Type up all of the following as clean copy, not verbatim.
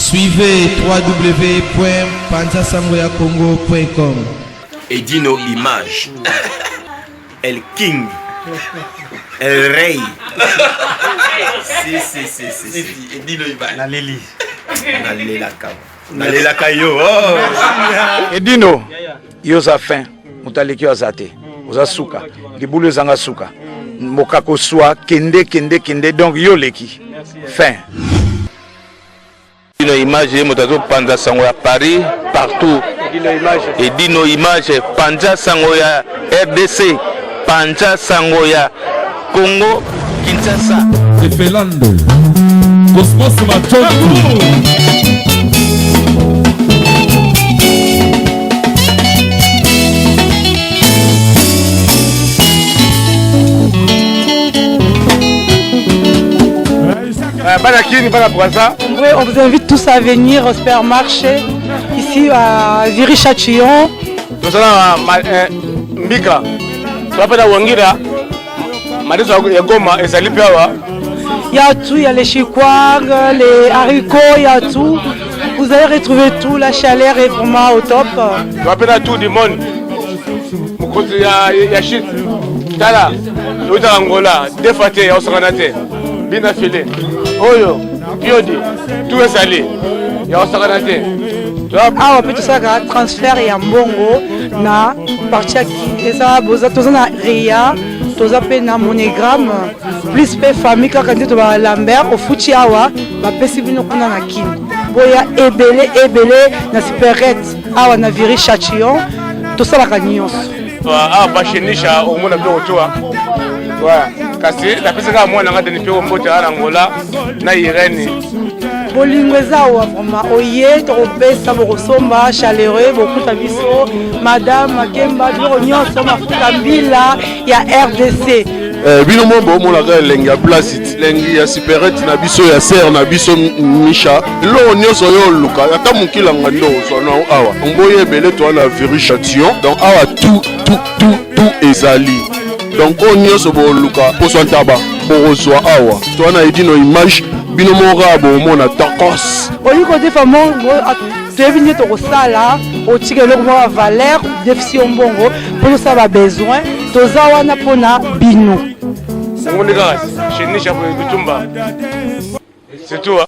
Suivez www.panzasangoyacongo.com. Edino Image. El King. El Rey. Si. Edino Image. Naleli. Nalelaka yo. Edino. Yoza fin. Mutaleki ozate. Oza suka. Libulu zanga suka. Mokako soa kende donc yo leki. Fin. Edino Image motazo panza sango ya Paris partout. Edino Image panza sango ya RDC. Panza sango ya Congo Kinshasa. Felando Cosmos Machondo. Oui, on vous invite tous à venir au supermarché ici à Viry-Châtillon. Nous allons Mbika. Tu vas pas Wangira. Il y a tout, il y a les chikwang, les haricots, il y a tout. Vous allez retrouver tout, la chaleur est vraiment au top. Tu vas pas tout du monde. Il y a shit. Tala. Il y a Angola. Défaté, il y a Osaganate. Bien affilé. Oyo. Biodi. Tout est salé. Il y a Osaganate. Ah, on peut tout ça, transfert et en bongo. Na, partie qui. Et ça, vous êtes tous en Ria. Tous appelés na monogramme. Plus fait famille, quand on dit Lambert, au Fouti Awa, ma pesibino kuna na kin. Boya ebele, na superette. Awa na Viry-Châtillon. Tout ça, la cagnos. Ah, pas chez Nisha, au monde a bien autour. Ouais. Kasi, la personne à moi, n'a pas de niveau au à Angola, na Irène. Bolingwezawa vraiment oye tropesa bokosomba chaleureux beaucoup tabiso madame Makemba nyonso mafuta mbila ya RDC bino mombo molaka elengi ya placide elengi ya superette na biso ya ser na biso misha lo nyonso yo luka ata mokilanga ndo ozwana awa mboye ebele to na Viry-Châtillon donc awa tout ezali donc o nyonso boluka poso ntaba bokozwa awa to na Edino Image bino morabo mona tacos oli côté famo devine to kosala o tikelo ko valeur déficit mbongo pour ça ba besoin toza wana pona bino ngone kasi chez Nisha Bitumba c'est tout.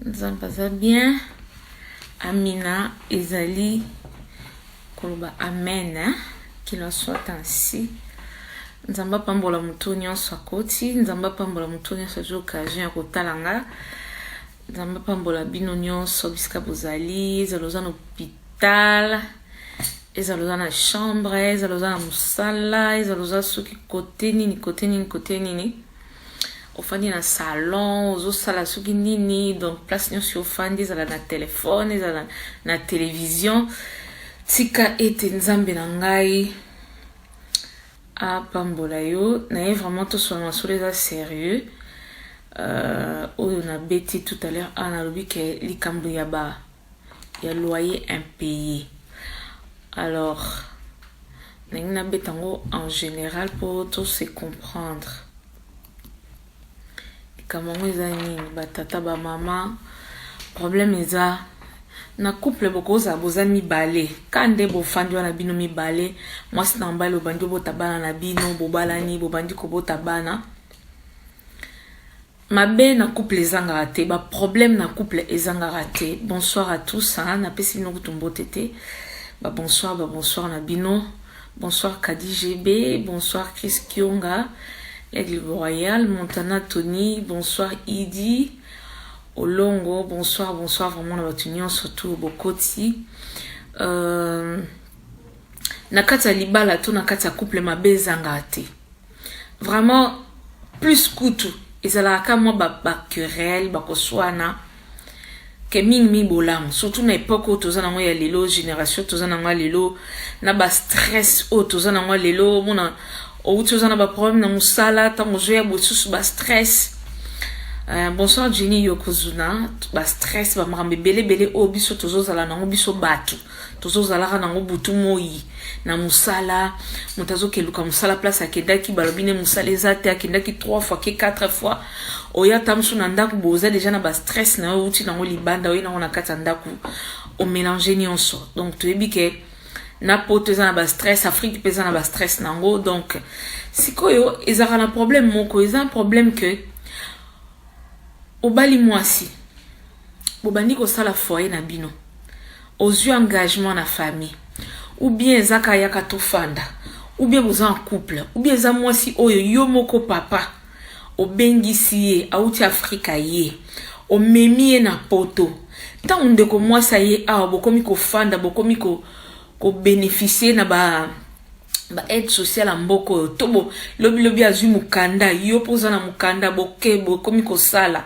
Nzamba za bien Amina Ezali Koloba Amen qu'il en soit ainsi. Nzamba pambola mutu nyonso akoti, nzamba pambola mutu nyonso azwi occasion ya kotalanga, nzamba pambola bino nyonso bisika bozali, ezaloza na hôpital, ezaloza na chambre, ezaloza na mosala, ezaloza soki kote nini, ofandi na salon, ozosala soki nini, donc place nyonso ofandi ezala na telefone, ezala na télévision, tika ete nzambe na ngai apambola yo na ye vraiment tosona masolo eza sérieux oyo na beti tout à l'heure analobi ke likambo ya loyer impayé. Alors nangi na betango en général pour tous se comprendre likambo ngo eza nini batata bamama problème eza na couple bokoza boza mibale kande bofandi wana bino mibale mwasi na mbali obandi botabana na bino bobalani bobandi kobota bana mabe na couple ezanga te ba problème na couple ezanga te. Bonsoir à tous na pesi bino kutumbo tete ba bonsoir na bino, bonsoir Kadi GB, bonsoir Chris Kionga, L'Aigle Royal, Montana Tony, bonsoir Idi Olongo, bonsoir vraiment na batunion surtout bokoti na kati ya libala to na kati ya couple mabe ezanga te vraiment plus kutu ezalaka mwa ba querelle bakoswana ke mingi bolam surtout na époque où toza nango ya lelo génération toza nango lelo na ba stress o toza nango lelo mona o toza na ba problème na musala tango zoya bosusu ba stress Bonsoir Jenny Yokozuna. Ba stress ba mrambe bele o biso tozozala nango biso batu. Tozozala nango butu moi na musala. Mutazo keluka musala place akedaki balobine musala ezate akendaki 3 fois ke 4 fois. Oya tamsu na ndaku boza déjà na ba stress na uti nango libanda oya na kata ndaku o mélanger nyonso. Donc tu ebi ke na poto eza na ba stress Afrique pesa na ba stress nango. Donc sikoyo ezaka na problème moko eza un problème que obali mwasi bobandi kosala foyer na bino ozwi engagement na famille ou bien ezaka yaka tofanda ou bien vous en couple ou bien eza mwasi oyo yo moko papa obengisi ye auti Afrika ye omemi ye na poto tant ndeko mwasa ye awa bokomi kofanda bokomi ko bénéficier na ba aide sociale en mboko tobo lobi azui mukanda yo poza na mukanda bokomi kosala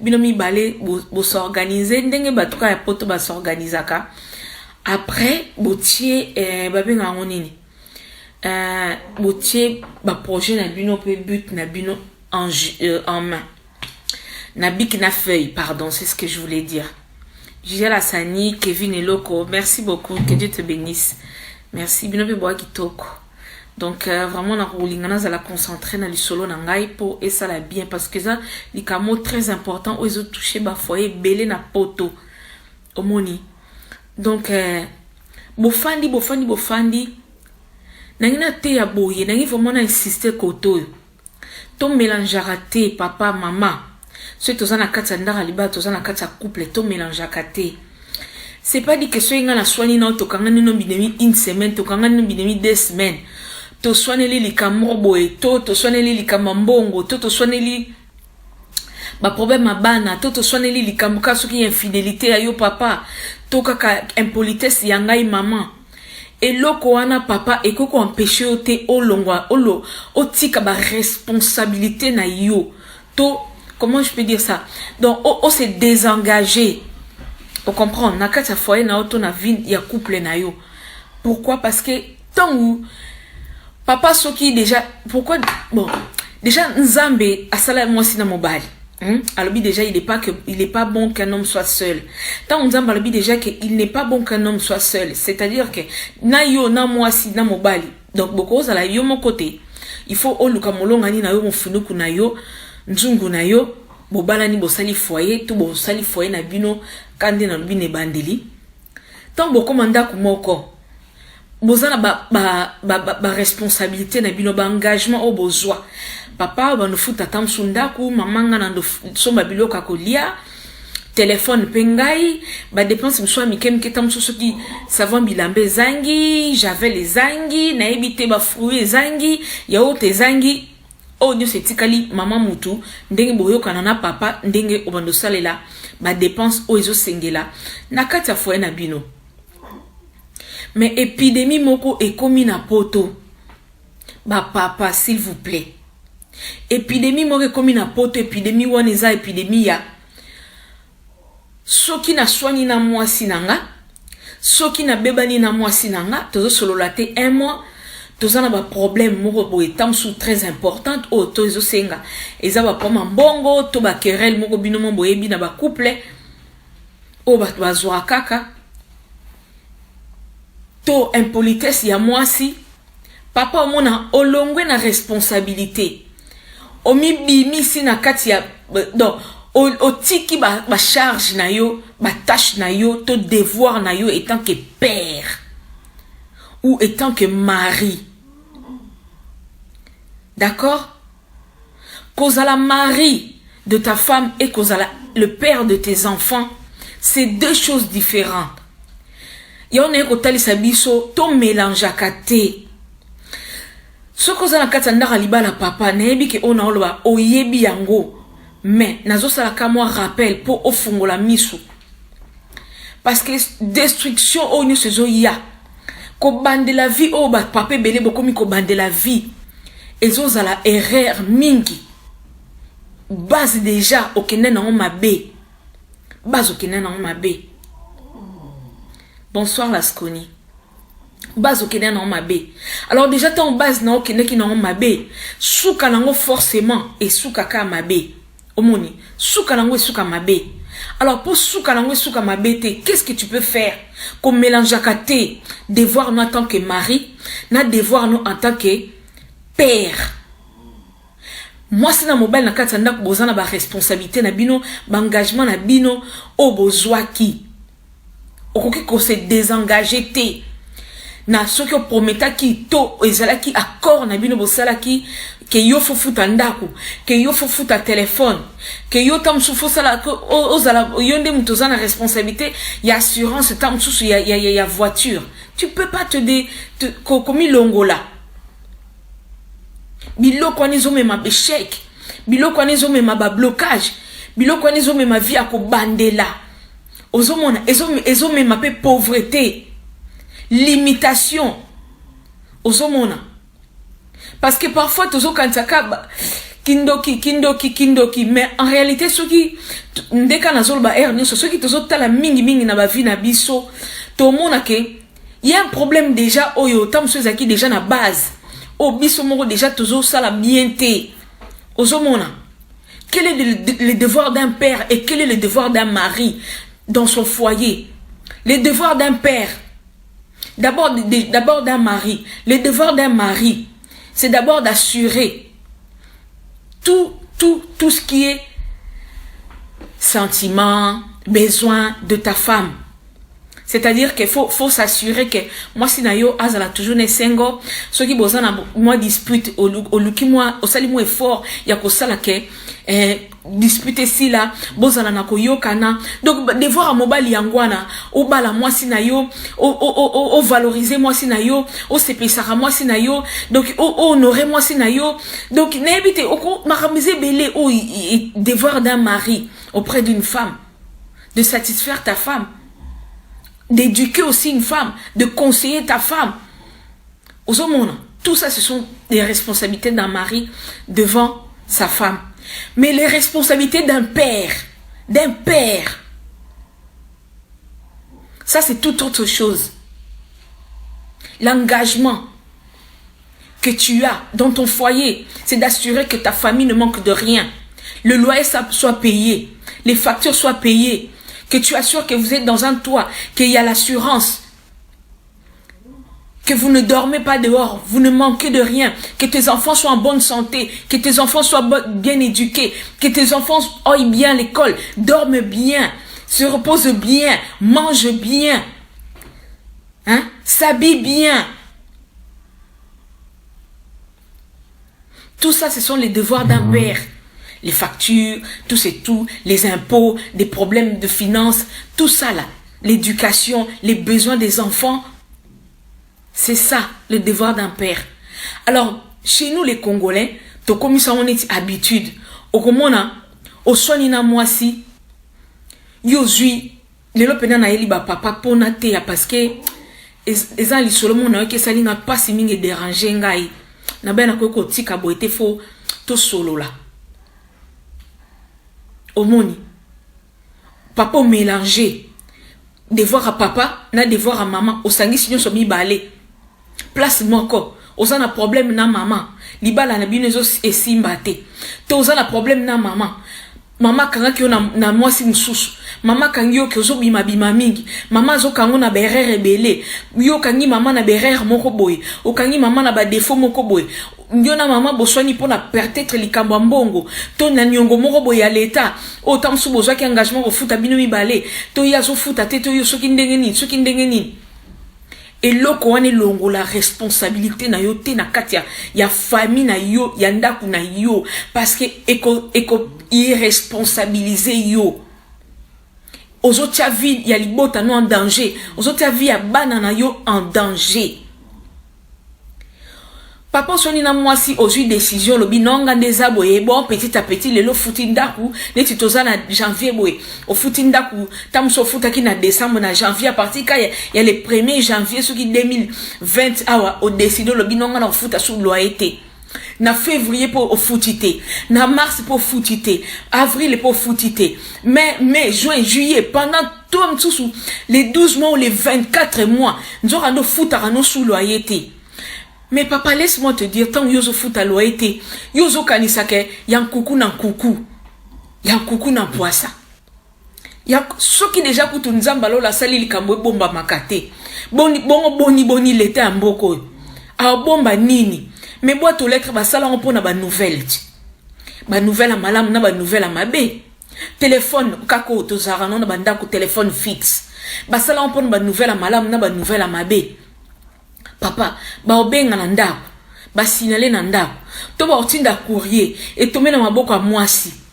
bino mibale bo s'organiser ndenge batuka ya poto ba s'organisaka après botie babenga ngonini botie ba projet na bino pe but na bino en main na bic na feuille pardon c'est ce que je voulais dire. Gisèle Assani, Kevin Eloko, merci beaucoup, que Dieu te bénisse. Merci, bino pe boa kitoko. Donc vraiment na rolingana za la concentrer na li solo na ngai po et ça la bien parce que ça li kamo très important ozo toucher ba foyer belé na poto omoni. Donc bofandi nangina te ya boye nangi vraiment na insister koto. To mélangeara te papa maman. Ce tozana kata ndara liba tozana kata couple to mélangeaka te. C'est pas dit que so inga na swani na to kanga no binemi une semaine to kanga no binemi 2 semaines. To swaneli likamrobo et to swaneli likamambongo to swaneli ba problème abana to swaneli likamuka soki infidélité ayo papa to kaka impolitesse ya ngai maman et loko wana papa ekoko empêcher ote olongwa olo otika ba responsabilité na yo to comment je peux dire ça donc on s'est désengagé on comprend na kata foyer na auto na vie ya couple na yo pourquoi parce que tant où papa soki déjà pourquoi bon déjà nzambe asala mwasi na mobali alobi déjà il est pas bon qu'un homme soit seul tant nzambe alobi déjà que il n'est pas bon qu'un homme soit seul c'est-à-dire que na yo na mwasi na mobali donc boko za la yo mon côté il faut oluka molonga ni na yo mofunuku na yo nzungu na yo bobala ni bosali foyer to bosali foyer na bino kande na bine bandeli tant boko manda ku moko bozana ba responsabilité na bino ba engagement au besoin papa ba no futa tam sundaku mamanga na ndo somba biloka kolia téléphone pengai ba dépense mswa mikem ketam soki savon bilambe zangi j'avais les zangi na ebité ba fruits zangi yaote zangi o nyo setikali mama mutu ndenge boyokana na papa ndenge obando salela ba dépense o ezo sengela na kati ya foyer na bino. Mais épidémie moko ekomi na poto. Ba papa s'il vous plaît. Épidémie moko ekomi na poto, épidémie wana eza épidémie ya soki na soigni na mwasi nanga, soki na bebani na mwasi nanga, tozo solola te 1 mois, toza na ba problème moko boye tamsu très importante o tozo senga. Eza ba poma mbongo, to ba querelle moko binomo boye bi na ba couple o ba bazwa kaka. To impolitesse ya mwasi papa omona olongwe na responsabilité omi bimi si na kati ya donc otiki ba charge na yo ba tâche na yo to devoir na yo étant que père ou étant que mari, d'accord, kozala mari de ta femme et kozala le père de tes enfants, c'est 2 choses différentes. Yon e kotali sabiso to mélangeaka te. Soko za na kati ndaka libala papa na yebi ke ona oloba oyebi yango mais nazo sala ka moi rappel po ofungola misu. Parce que destruction o nyo sezo ya ko bande la vie o ba papa belé bokomi ko bande la vie. Ezo zala erreur mingi. Base déjà okene na mabe. Base okene na mabe. Bonsoir Lasconi. Base au Kenya non mabé. Alors déjà ton base non Kenya qui non mabé. Souka nango forcément et souka ka mabé. Omoni, souka nango souka mabe. Alors pour souka nango souka mabe te, qu'est-ce que tu peux faire? Comme mélange à kate, devoir nous en tant que mari, na devoir nous en tant que père. Moi c'est na mobile na kati ndak bozana ba responsabilité na bino, ba engagement na bino o bozwaki. Okoki ko se désengager te. Na soki o prometa ki to ezalaki accord na bino bosalaki ke yo fo futa ndako, ke yo fo futa téléphone, ke yo tam sufo sala ko ozala yonde mutoza na responsabilité ya assurance tam susu ya voiture. Tu peux pas te komi longola. Biloko anizo mema échec, biloko anizo mema ba blocage, biloko anizo mema vie ako bandela. Ozomona ezo mema pe pauvreté, limitation. Ozomona. Parce que parfois tozo kantaka kindoki mais en réalité ceux qui ndeka nazolo ba erni ceux qui tozo tala mingi na ba vie na biso to mona ke il y a un problème déjà oyo tam ceux qui déjà na base. Au biso moko déjà tozo sala bien te. Ozomona. Quel est le devoir d'un père et quel est le devoir d'un mari dans son foyer? Les devoirs d'un père, d'abord d'un mari. Le devoir d'un mari, c'est d'abord d'assurer tout ce qui est sentiment, besoin de ta femme. C'est-à-dire qu'il faut s'assurer que moi si nayo azala toujours ne sengo ceux qui bozana moi dispute au luki moi au sali moi effort ya ko sala ke dispute si là bozana na ko yokana donc devoir à mobile yangwana au bala moi si nayo au valoriser moi si nayo au sepesara moi si nayo donc au honorer moi si nayo donc n'ébite au maramiser belé au devoir d'un mari auprès d'une femme de satisfaire ta femme, d'éduquer aussi une femme, de conseiller ta femme. Tout ça, ce sont des responsabilités d'un mari devant sa femme. Mais les responsabilités d'un père, ça c'est toute autre chose. L'engagement que tu as dans ton foyer, c'est d'assurer que ta famille ne manque de rien. Le loyer soit payé, les factures soient payées, que tu assures que vous êtes dans un toit, qu'il y a l'assurance, que vous ne dormez pas dehors, vous ne manquez de rien, que tes enfants soient en bonne santé, que tes enfants soient bien éduqués, que tes enfants aillent bien à l'école, dorment bien, se reposent bien, mangent bien, hein, s'habillent bien. Tout ça, ce sont les devoirs d'un père. Les factures, tout c'est tout, les impôts, des problèmes de finances, tout ça là, l'éducation, les besoins des enfants, c'est ça le devoir d'un père. Alors, chez nous les Congolais, comme ça on est habitude, au comona, au soignina moi si, yozui, les lopena na eli ba papa pona te ya parce que ezan li solomo na ke sali na pas si mingi déranger ngai, na bena ko tika bo ete fo to solo là. Omoni, papa mélangé, devoir à papa, na devoir à maman, au sangi sinon so mi balé. Place moko, oza na problème na maman, libala na binezo esimbate. To oza na problème na maman. Mama kanga ki na mwasi mususu. Mama kangi yo ki ozo bima mingi. Mama zo kango na berere belé. Yo kangi mama na berere moko boy. O kangi mama na ba défaut moko boy. Ndio na mama boswani pona peut-être likambo mbongo. To na nyongo moko boy ya l'état. O tamsu bozwa ki engagement ko futa bino mibale. To ya zo futa te to yo soki ndenge nini. Et loko wane longo la responsabilité na yo te na katia ya famille na yo ya ndaku na yo parce que eko irresponsabiliser yo ozotia vie ya libota no en danger ozotia vie ya bana na yo en danger. Papa soni na mwasi ozui décision lobi nonga ndeza boye bon petit à petit lelo futi ndaku neti toza na janvier boye o futi ndaku tamso futa ki na décembre na janvier à partir ka ya le 1er janvier soki 2020 awa o décider lobi nonga na futa sous loyer na février pour au futité na mars pour futité avril pour futité mai juin juillet pendant tout les 12 mois ou les 24 mois nous aurons futa no sous loyer. Mais papa, laisse-moi te dire, tant yozo futa loyete, yozo kanisake, yan kuku nan kuku. ya kuku na poisa ya soki déjà kutu nzamba lo la sali likambo bomba makate boni leta ya mboko a bomba nini mais boîte aux lettres basala on pona ba nouvelle a malamu na ba nouvelle a mabe téléphone kako tozara non na banda ko téléphone fixe basala on pona ba nouvelle a malamu na ba nouvelle a mabe papa ba obenga na ndako ba signaler na ndako to ba otinda courrier et tomber na maboko a mwasi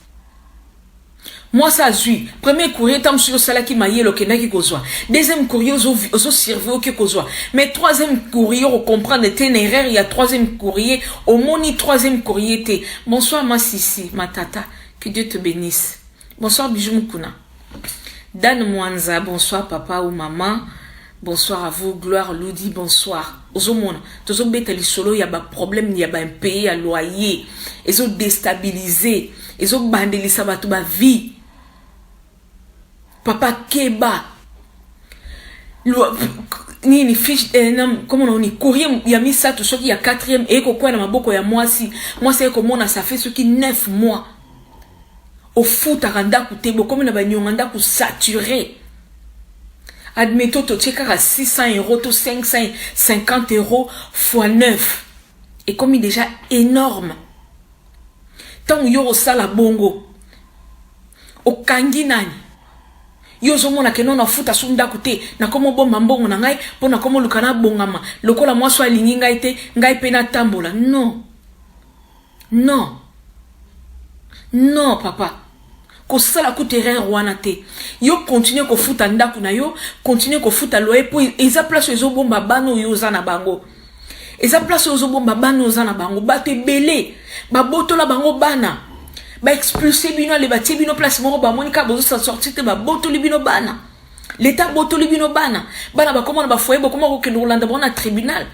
moi ça zui premier courrier tam sur sala ki mayelo kenaki kozwa deuxième courrier ozo servir ki kozwa mais troisième courrier on comprendre était une erreur il y a troisième courrier au moni troisième courrier était bonsoir ma sisi ma tata que Dieu te bénisse bonsoir bijou mukuna Dan Mwanza bonsoir papa ou maman bonsoir à vous gloire Ludi bonsoir ozomona tozo beta lisolo ya ba problème ya ba impayé à loyer ezo déstabiliser ezo bandelisa batu ba vie papa keba nini fiche comment on dit courrier ya misa to soki ya 4e et ko kwa na maboko ya mwasi eko mona ça fait soki 9 mois au foot aranda kutebo comme na banyonganda ku saturé admettons to cheka à 600 € to 550 € fois 9 et comme il est déjà énorme tant yo sala bongo o kangi nani yo zomona ke non afuta sunda kute na komo bomba mbongo na ngai pona komo lukana bongama lokola mwaso alingi ngai te ngai pena tambola non papa ko sala kute erreur wana te yo continue ko futa ndaku na yo continue ko futa loyer po eza place ezo bomba bano yo za na bango eza place ezo bomba bano za na bango bato belé ba botola bango bana ba expulser bino le batie bino place moko ba monika bozo sa sortir te ba botoli bino bana l'état botoli bino bana ba komona ba foyer ba komona ko kendo Rolanda bona tribunal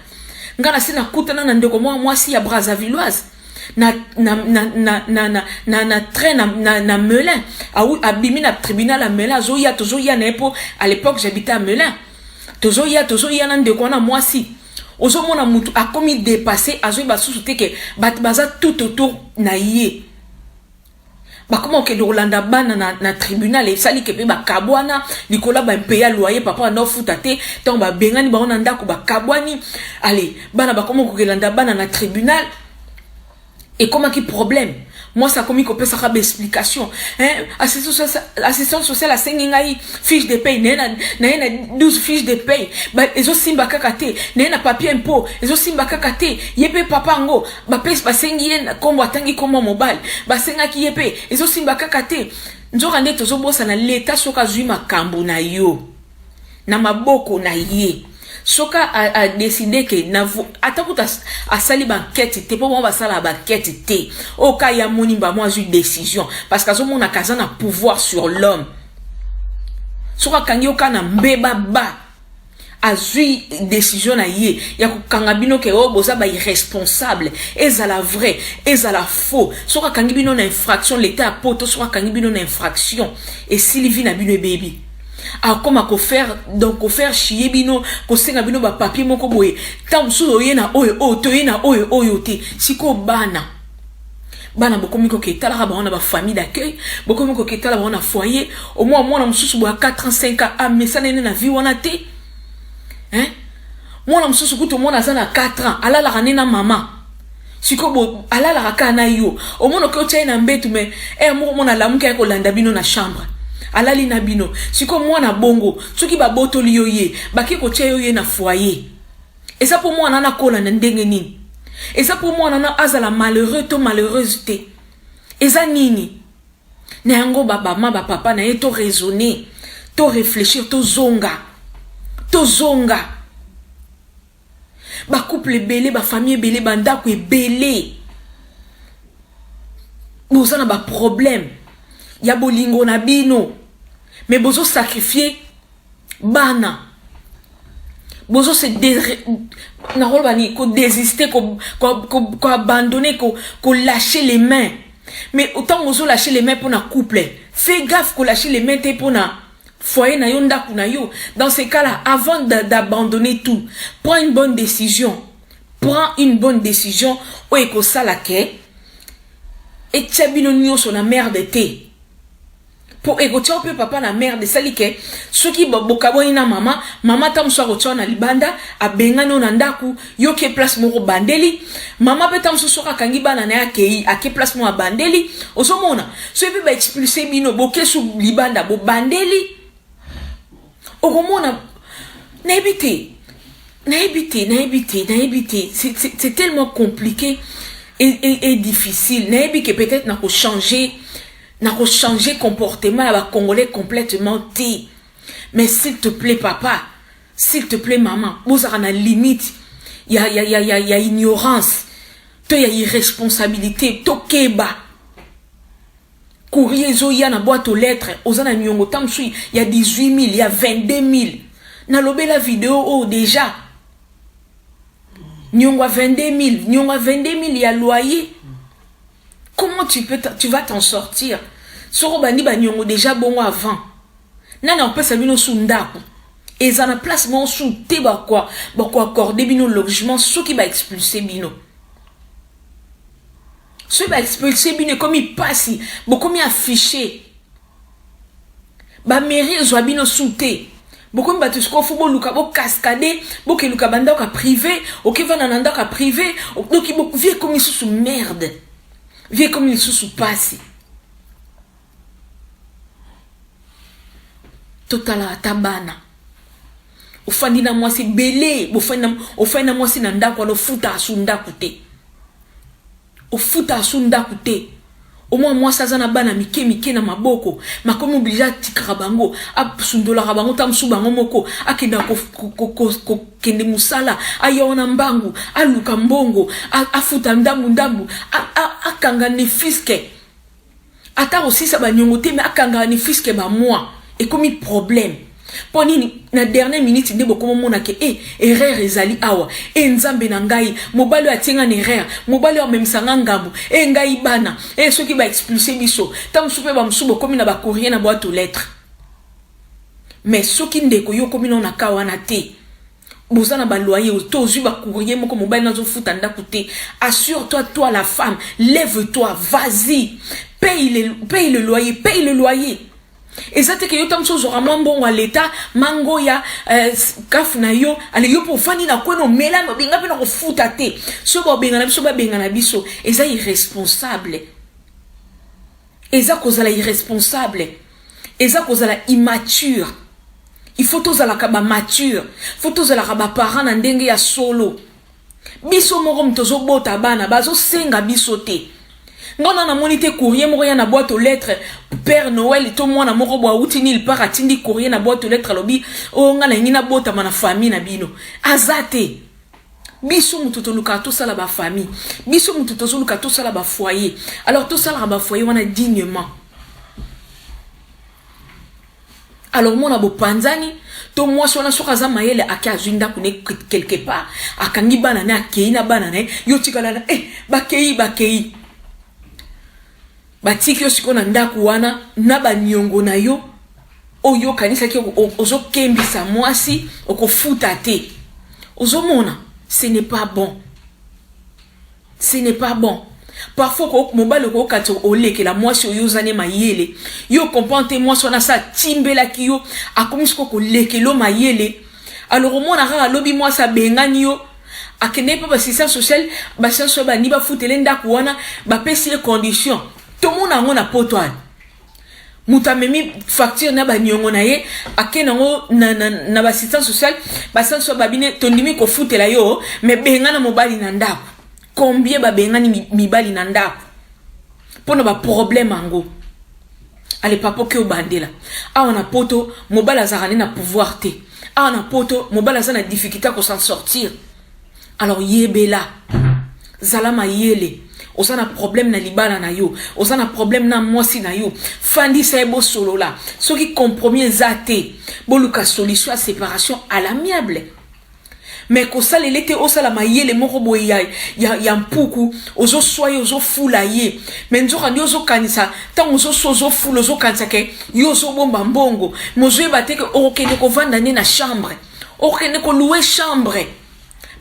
ngana sina kutana na ndeko mwasi ya Brazzavilloise na train na Melun abimi na tribunal à Melun tozo ya nepo à l'époque j'habitais à Melun tozo ya na ndeko na mwasi ozo mona mutu a commis dépassé azo ba sous-te que baza tout autour na yé ba comment que Rolanda bana na tribunal et sali ke pe ba kabwana likola ba payer loyer papa na futate tant ba bengani ba ona ndako ba kabwani allez bana ba comment que Rolanda bana na tribunal et comment qui problème moi ça commis qu'on peut ça faire explication assistance sociale à 5 ngai fiche de paye na 12 fiches de paye ba ezo simba kakate na papier impôt ezo simba kakate yepe papa ngo ba pesa ba sengi kombo atangi kombo mobile ba senga ki yepe ezo simba kakate nzoka ndeto zo bossa na l'état soka zui makambo na yo na maboko na ye soka a décidé que atakuta asali banquête te po mo basala banquête te o ka ya moni ba moi une décision parce que azomona kazana pouvoir sur l'homme soka kangi o kana mbeba ba azui décision na ye ya kukanga bino ke o boza ba irresponsable ezala vrai ezala faux soka kangi bino na infraction l'état a poto soka kangi bino na infraction et Sylvie na bino baby a comment ko faire donc ko faire chier bino ko senga bino ba papier moko boye tam su oyena oyo to yena oyo te siko bana bokomi ko ke tala ba ona ba famille d'accueil bokomi ko ke tala ba ona foyer au moins mwana mususu bo 4 ans 5 ans mais ça nene na vie wana te mwana mususu kuto mwana za na 4 ans ala la ranena mama siko bo ala la kana yo au moins ko tshena mbetu mais mwana lamuka ko landa bino na chambre alali na bino siko mwana bongo soki ba botoli yoye baki ko tshia yoye na foyer et ça pour moi na kola na ndenge nini et ça pour moi na azala malheureux to malheureuse te eza nini na yango baba ma ba papa na to raisonner to réfléchir to zonga ba couple belé ba famille belé ba ndako belé nous on a ba problème ya bolingo na bino mais bozo sacrifier bana bozo se na rolbani ko désister ko abandonner ko lâcher les mains mais autant bozo lâcher les mains pour na couple fais gaffe ko lâcher les mains te pour na foyer na yo ndaku na yo dans ces cas là avant d'abandonner tout prends une bonne décision o eko sala ke et tchabino nyo sur la merde te pour écouter un peu papa na mère de salike ceux qui bokaboni na mama tam so rocha na libanda abengano na ndaku yo ke place moko bandeli mama pe tam so kangi bana na akei ake place mo bandeli osomona so epi ba expulser bino boke sou libanda bo bandeli okomona na ebité c'est tellement compliqué et difficile na ebi que peut-être na ko changer comportement à Congolais complètement té. Mais s'il te plaît papa, s'il te plaît maman, vous avez une limite. Il y a ignorance, il y a irresponsabilité, tokeba. Courrier zo ya na boîte aux lettres, ozana nyongo tamsui, il y a 18 000, il y a 22 000. Na lobé la vidéo oh déjà. Nyongo 22 000, nyongo 22 000, il y a loyer. Comment tu vas t'en sortir? Soro bandi ba nyongo déjà bon avant. Nana on peut sabino sundako. Et ça na place mon sous te ba quoi accorder bino logement ceux qui va expulser bino. Ceux qui va expulser bino comme il passe, beaucoup mi affiché. Ba mairie zo bino souté. Beaucoup mi batusko fo bo luka bo cascader, bo ke luka banda ka privé, o ke vana nanda ka privé, donc il bo vie comme sous merde. Viens comme il se passe. Totala tabana. Ofandi na mwasi belé. Ofandi na mwasi na ndako no futa asunda kute. Ofuta asunda kute. Au moins moi ça zana bana mike na maboko. Makomi obligé tikara bango. Absundola rabango tamsu bango moko. Akenda ko kende musala. Ayona mbangu. Aluka mbongo. Afuta ndambu. Akanga ne fiske. Ata aussi ça ba nyongote mais akanga ne fiske ba moi. Et comme problème. Poni na dernière minute ndebo komo mona ke erreur ezali awa nzambe na ngai mobali atinga na erreur mobali même sanga ngambo ngai bana ceux qui va expulser biso tam soupe ba msubo komi na ba courrier na boîte aux lettres mais ceux qui ndeko yo komi na kawana te bozana ba loyer to zu ba courrier moko mobali na zo futa ndako te assure-toi toi la femme lève-toi vas-y paye le loyer. Et ça, c'est que yo tam so zora mambo à l'état, mango ya, kafna yo, ale yo pour fani na kweno mela, benga pe na ko futate. So ba benga na biso ba benga na biso. Et ça irresponsable. Et ça cause la irresponsable. Et ça cause la immature. Il faut tous la kaba mature. Faut tous la kaba parent na ndenge ya solo. Biso moko mtozo bota bana, bazo senga biso te. Non, na monité courrier moko ya na boîte aux lettres Père Noël to mwana moko bwa utini il part atindi courrier na boîte aux lettres lobi o nga na ngina bota mana famille na bino azate biso mututo luka to sala ba famille biso mututo zo luka to sala ba foyer alors to sala ba foyer wana dignement alors mona bo panzani to moi sona soka za mayele akazwinda kune quelque part akangi bana na akeina bana na yo tikala na bakei batiki yo siko na ndaku wana na banyongo na yo oyo kanisa ki ozo kembisa mwasi okofuta te ozomona ce n'est pas bon parfois ko mobile ko kato oleke la mwasi oyo zane mayele yo comprendre mwasi wana sa timbela ki yo akomisiko ko lekelo mayele alors omona ra lobi mwasi abengani yo akene pa assistance sociale ba senso ba ni ba futele ndaku wana ba pesi condition tout le monde a un potoine. Moutamemi facture na ba nyongo na ye akenango na assistance sociale ba sanso babine tondimi ko futela yo mais benga na mobali na ndako combien ba benga ni mibali na ndako pona ba problème ango ale papa ke obandela on a poto mobali azarane na pouvoir te on a poto mobali azana difficulté ko s'en sortir alors yebela zalama yele osana problème na libala na yo osana problème na mwasi na yo fandi sebo solo la ce qui compromis zate boluka solution à séparation à l'amiable mais ko salele te osala mayele moko boyay ya mpuku ozo soye ozo fula ye mais nzoka ndi ozo kanisa tant ozo sozo fula ozo kanisa ke yo ozo bomba mbongo mozo ebate ke okende ko vanda ne na chambre okende ko louer chambre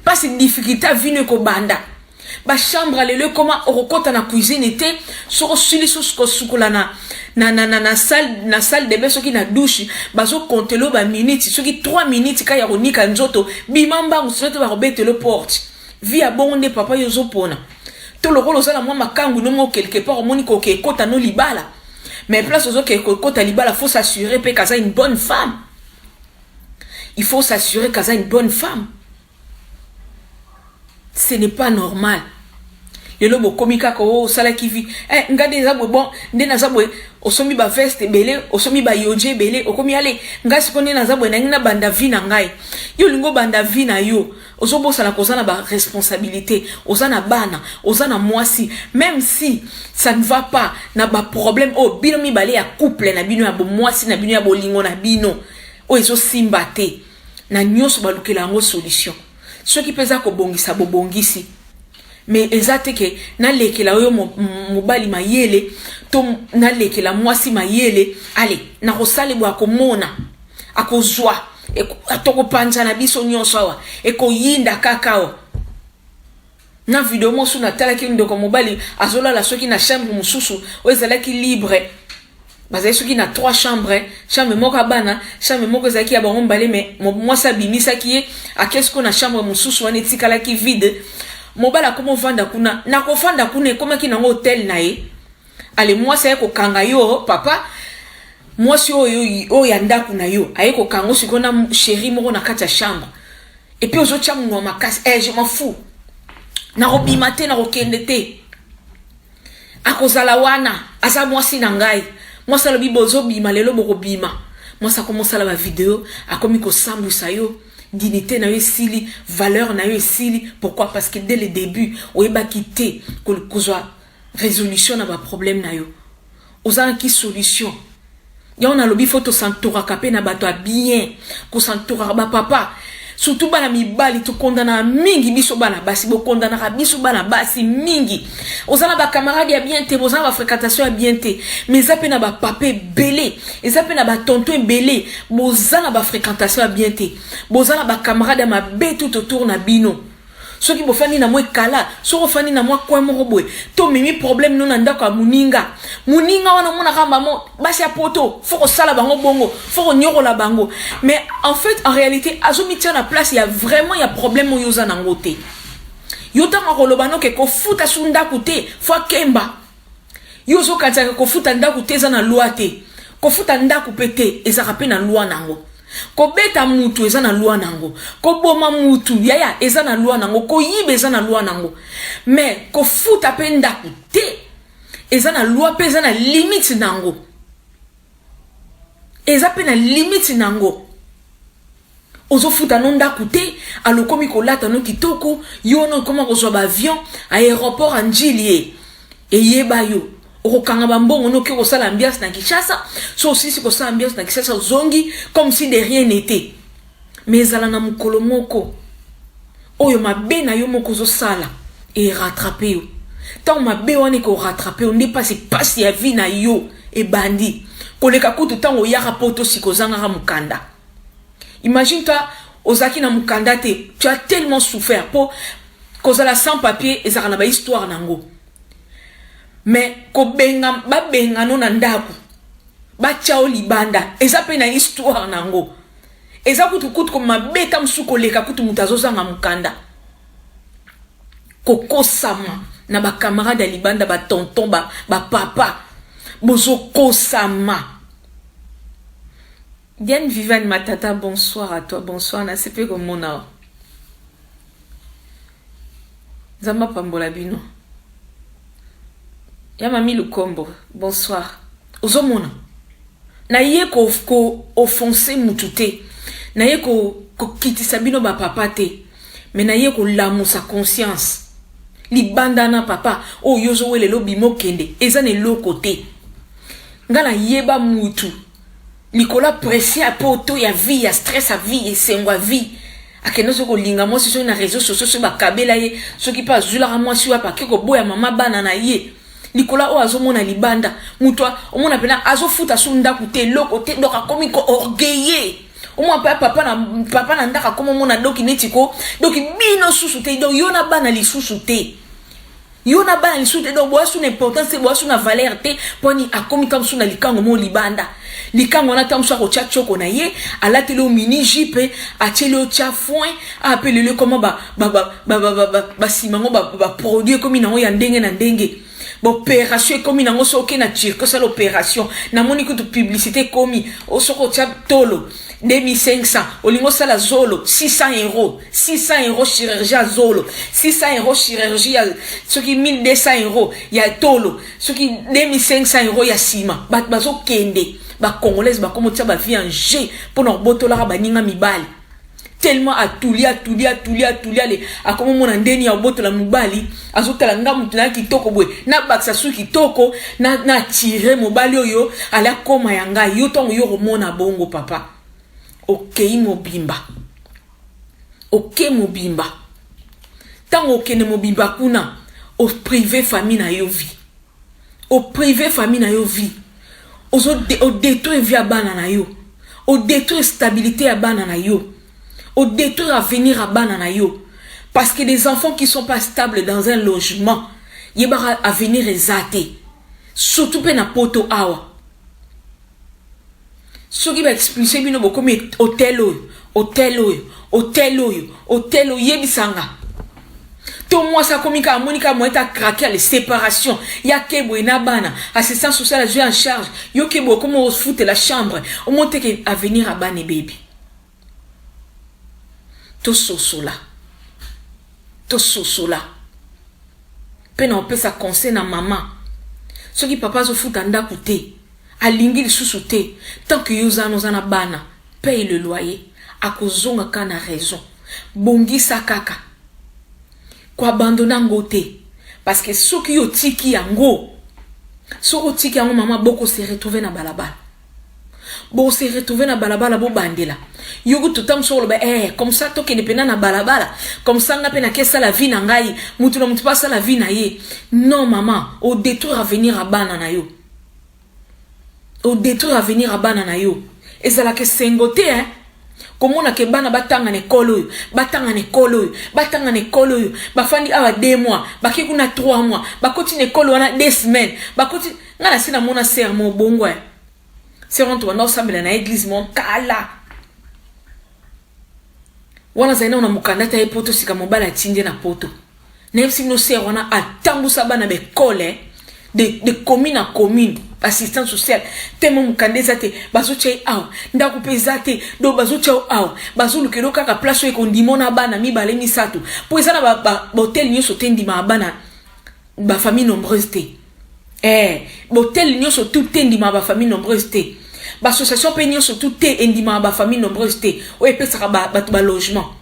pas une difficulté à vine ko banda ba chambre lelo comment okota na cuisine était soko sili soko sukola na salle de bain soki na douche bazo kontelo ba minutes soki 3 minutes ka ya konika nzoto bimamba usoto ba robetelo porte via bonde papa yozo pona to lokolo sala moi makangu no mo quelque part moni ko ke kota no libala mais place ozo ke kota libala faut s'assurer pe kaza une bonne femme. Il faut s'assurer qu'elle a une bonne femme. Ce n'est pas normal. Le lobo komika ko sala kivi. Ngade zabwe bon, ndena zabwe osomi ba veste belé, osomi ba yoje belé, okomi ale. Ngasi ko ndena zabwe na ngina banda vi na ngai. Yo lingo banda vi na yo. Ozobo sala kozana ba responsabilité, ozana bana, ozana mwasi, même si ça ne va pas na ba problème oh bino mi balé ya couple na bino ya bo mwasi na bino ya bolingo na bino. O ezo simbate. Na nyonso balukela ngo solution. Ce qui pesa ko bongisa bo bongisi. Mais ezate ke na lekela oyo mobali mayele to na lekela mwasi mayele ale na kosale bwa komona akozwa atoko panja na biso nyonso awa ekoyinda kakao na video mo suna tala ki ndoko mobali azola la soki na chambre mususu ozala ki libre bazali soki na 3 chambres chambre moko bana chambre moko zaki ya bango mbale mais mwasi abimisa ki ye akesko na chambre mususu wana etikala ki vide. Mobala komo vanda kuna na ko vanda kuna koma ki na hotel na ye ale mwasi ayeko kanga yo papa mwasi oyo ya ndaku na yo ayeko kanga sikona chérie moko na kati ya chambre et puis ozo tia munwa makasi je m'en fous na robima te na rokende te akozala wana asa mwasi na ngai mwasi alobi bozo bima lelo boko bima mwasi akomosala ba video akomi ko sambwisa yo dignité na yo sili valeur na yo sili. Pourquoi? Parce que dès le début oyeba quitter ko zo résolution na ba problème na yo ozana ki solution ya on a lobi photo santora kapé na bato bien ko santora ba papa surtout bana mibali to kondana mingi biso bana basi bo kondana biso bana basi mingi ozana ba camarade ya bien te ozana ba fréquentation ya bien te mais ça pe na ba papé belé et ça pe na ba tonton belé bozana ba fréquentation ya bien te bozana ba camarade ma be tout autour na bino soki bofani na moi kala soko fani na moi kwa moko boy to mimi problème non ndako ya muninga wana mona kamba mo basi ya poto foko sala bango bongo foko nyoko la bango mais en fait en réalité azomi tia na place il y a vraiment il y a problème yo za nango te yo ta makoloba no ke ko futa sunda kute fo kemba yo zo kata ko futa ndaku te za na loi te ko futa ndaku pete ezaka pe na loi nango ko beta mutu eza na loi nango ko boma mutu yaya eza na loi nango ko yibe eza na loi nango mais ko futa pe ndaku te eza na loi pe eza na limite nango eza pe na limite nango ozo futa no ndaku te alokomi ko lata no kitoko yo no koma ko zo ba avion aéroport anjilie eyeba yo okanga bambongo no ke ko sala ambiance na Kinshasa so aussi ko sala ambiance na Kinshasa zongi comme si de rien n'était mais zala na mukolo moko oyo mabe na yo moko zo sala et rattraper yo tant mabe wane ko rattraper on n'est pas si ya vie na yo e bandi koleka kutu tango yaka poto sikozanga mukanda. Imagine toi ozaki na mukanda te tu as tellement souffert pour kozala sans papier et ça na ba histoire nango. Mais ko benga ba benga no na ndaku ba chao libanda eza pe na histoire nango eza kutu ko mabeta msuko leka kutu mutazozanga mukanda kokosama na ba camarade libanda ba tonton ba papa bozo kosama. Diane Viviane Matata, bonsoir à toi, bonsoir na sepe comme mona Zamba Pambola Bino. Yamami Lukombo, bonsoir. Ozomona. Na ye ko offenser mutute. Na ye ko kitisa bino ba papa te. Mais na ye ko lamu sa conscience. Li bandana papa. O yozo wele lo bimo kende. Eza ne lo kote. Ngala yeba mutu. Likola pressé à poto ya vie, ya stress à vie, et sengwa vie. Akeno soko linga mo si so na réseaux sociaux so ba kabela ye. So ki pa zula mo si wa pa ke ko boya mama bana na ye. Likola o azomona libanda mutwa omona pena azofuta sunda kute loko te doka komi ko orgueillé omwa papa na ndaka komo mona doki netiko doki bino susu te do yona bana li susu te Yo na bana lisu te do boasu na importance boasu na valeur te poni akomi tam su na likango mo libanda likango na tam su ko cha choko na ye alatele o mini jipe atele o cha foin apele le comment ba simango ba produit comme na ya ndenge na ndenge opération comme na ngoso ke na tirko ça l'opération na moni ko publicité komi o soko cha tolo 2500 olingo sala zolo 600 €, 600 € chirurgie à zolo, 600 € chirurgie à ce qui 1200 € ya tolo, ce qui 2500 € ya sima bazo kende ba congolaise ba komo tia ba vie en G pour no botola ba ninga mibali tellement atuli ale akomo mona ndeni ya botola mibali azotala nga mutuna kitoko bwe na baksa su kitoko na tirer mobali oyo ala koma yanga yo tongo yo mona bongo papa. Ok mobimba. Ok mobimba. Tant ok ne mobimba kuna au privé famille na yo vie. Au privé famille na yo vie. Au détruire vie à bana na yo. Au détruire stabilité à bana na yo. Au détruire avenir à bana na yo. Parce que des enfants qui sont pas stables dans un logement, yebara avenir exaté. Surtout pe na poto awa. Ce qui va expulser bino boko mais hôtel yebisanga to moi ça komika monika mo eta craquer les séparations ya kebo ina bana assistance sociale jouer en charge yo kebo comment on fout la chambre on monte que avenir à bana baby to sosola pena on peut ça conseil na maman ce qui papa zo fout anda coûter alingi lisusu te tant que yozana bana paye le loyer akozonga kana raison bongisa kaka ko abandona ngote parce que soki yo tiki yango soko tiki yango mama boko se retrouver na balabala bo se retrouver na balabala bo bandela yogo tutam solo ba comme ça to kene pena na balabala comme ça nga pena kesa la vie na ngai mutu na mutu pasa la vie na ye non maman au détruire à venir à bana na yo au détruire à venir à bana na yo et ça la que sengote hein comment na ke bana batanga ne kolo bafandi awa 2 mois baki kuna 3 mois bakoti ne kolo wana 2 semaines bakoti ngana sina mona serment bongo hein serment wana osambela na église mon kala wana zaina una mukandata e poto sika mobala tinde na poto na yepsi no ser wana atambusa bana be kole de commune à commune assistance sociale tellement mukandeza te bazoche aw ndako pezate do bazoche aw bazulukelo kaka place e kondimona bana mibale misatu po ezana ba hotel nyoso tendima bana ba famille nombreuse te hotel nyoso tout tendima ba famille nombreuse te ba association pe nyoso tout te endima ba famille nombreuse te o epesa ba logement.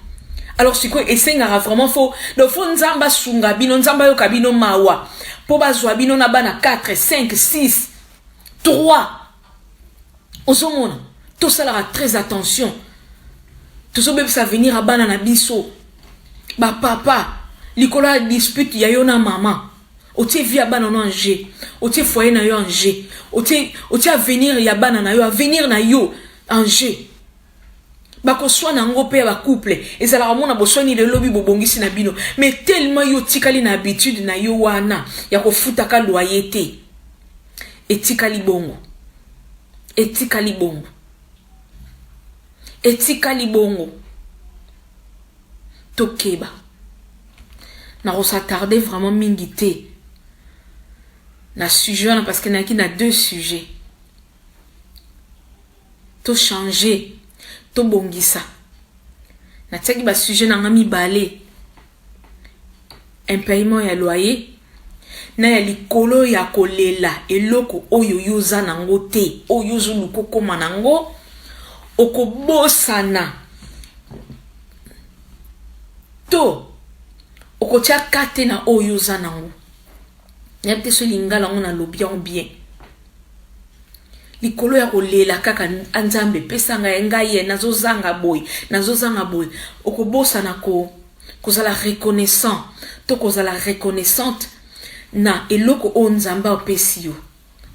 Alors si quoi esengara vraiment faux do fo nzamba sunga bino nzamba yo kabino mawa po bazwa bino na bana 4 5 6 3 osomona tout ça là très attention tout ça peut ça venir à bana na biso ba papa likola dispute ya yo na maman otie via bana na anje otie foyer na yo anje otie avenir ya bana na yo avenir na yo anje bako soit na ngo pe ba couple ezala mona bosoni le lobby bobongisi na bino mais tellement yo tikali na habitude na yo wana ya ko futaka loyauté etikali bongo tokeba na ko s'attarder vraiment mingi te na sujet wana parce que na ki na 2 sujets to changer to bongisa na tsaki ba sujet na ngami balé impayement ya loyer na ya likolo ya kolela eloko oyo yoza nango te oyo zuluko koma nango okobosana to okotia kate na oyo yoza nango nyapte so lingala ngona lobian bien likolo ya kolela kaka anzambe pesa ngai nazozanga boy okobosana kozala reconnaissant to kozala reconnaissante na eloko o nzamba opesi yo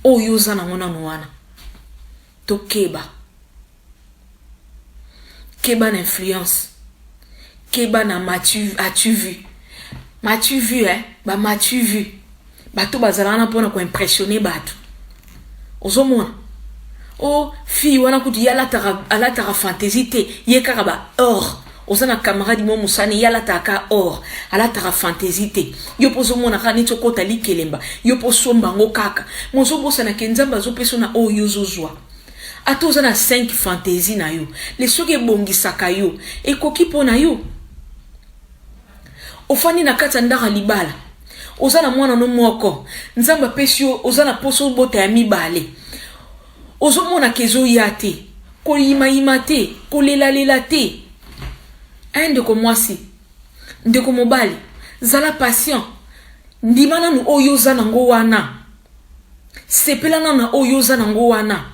oyo oza nango nano wana tokeba na influence keba na as-tu vu M'as-tu vu, hein? Bah, m'as-tu vu? Bato bazalana pona ko impressionner bato. Ozomona. Oh, fille wana kutu yala tara fantaisie te. Ye karaba or. Ozana camarade mo musani yala taka or. Ala tara fantaisie te. Yo pozo mona kani chokota li kelemba. Yo pozo mbango kaka. Mozo bosa na kenzamba zo peso na o yozozwa. Ato ozana 5 fantaisie na yo. Le soke bongi saka yo. E koki pona yo. Ofani na kata ndaka libala. Ozana mwana no moko. Nzamba pesio ozana poso bota ya mibale. Ozo mona kezo yate. Ko yima te. Ko lela te. Ndeko mwasi. Ndeko mobali. Zala patient. Ndimana nu oyo zana ngo wana. Sepelana na oyo zana ngo wana.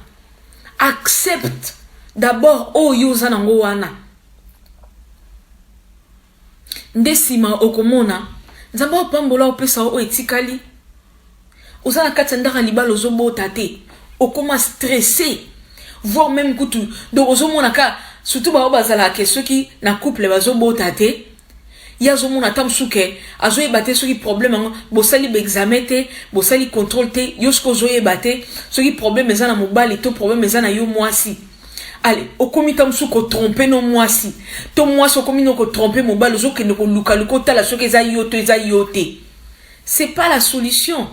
Accepte d'abord oyo zana ngo wana. Ndesima okomona. Nzamba opambola opesa o etikali. Ozana katandaka libalo zobota te. Okoma stressé. Voire même kutu. Donc ozomona ka surtout ba bazala ke ceux qui na couple bazobota te. Ya zomona tamsuke azoye bate ceux qui problème bosali examen te, bosali contrôle te, yosko zoye bate ceux qui problème ezana mobali to problème ezana yo mwasi. Allez, okomi tamsu ko tromper no mwasi. To mwasi okomi no ko tromper mobali zo ke no ko luka tala ceux qui za yote. C'est pas la solution.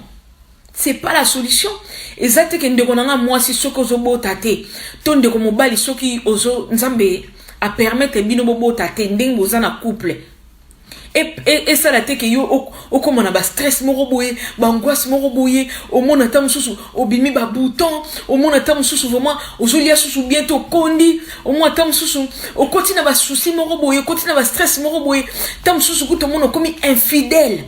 C'est pas la solution. Exacte que ndeko nanga mwasi soko zo bota te. To ndeko mobali soki ozo nzambe a permettre bino bota te ndenge bozana couple. Et ça la te que yo okomona ba stress moko boye, ba angoisse moko boye, au mona tam susu obimi ba bouton, au mona tam susu vraiment ozolia susu bientôt kondi, au mona tam susu o kotina ba souci moko boye, kotina ba stress moko boye, tam susu ko to mona komi infidèle.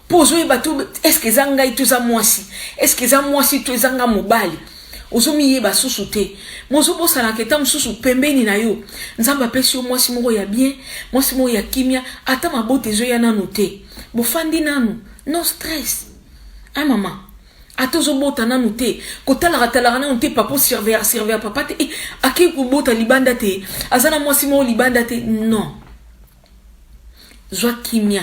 Pozo bato est-ce que zanga itu za mwasi? Est-ce que za mwasi to zanga mobali? Ozomi yeba susu te. Mozo bosala ke tam susu pembeni na yo. Nzamba pesi yo mwasi moko ya bien, mwasi moko ya kimia, ata mabote zo ya nanu te. Bofandi nanu, no stress. Ah maman. Ata zo bota nanu te. Kotala nanu te papa servir papa te. Aki ko bota libanda te. Azana mwasi moko libanda te. Non. Zwa kimia.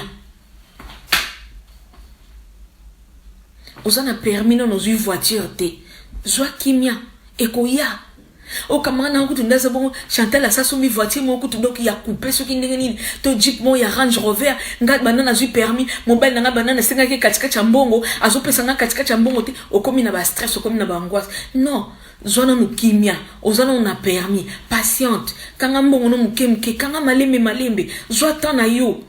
Ozana permis non nos voiture te. Zwa kimia ekoya o kamana okutu ndaza bon Chantal a sasumi voiture mo okutu donc ya couper ce qui ndengeni to jeep mo ya Range Rover ngat banana zui permis mobile nanga banana senga ke katika chambongo azopesa nga katika chambongo te okomi na ba stress okomi na ba angoisse non zwana no kimia ozana on a permis patiente kanga mbongo no mukemke kanga malembe zwa tana yo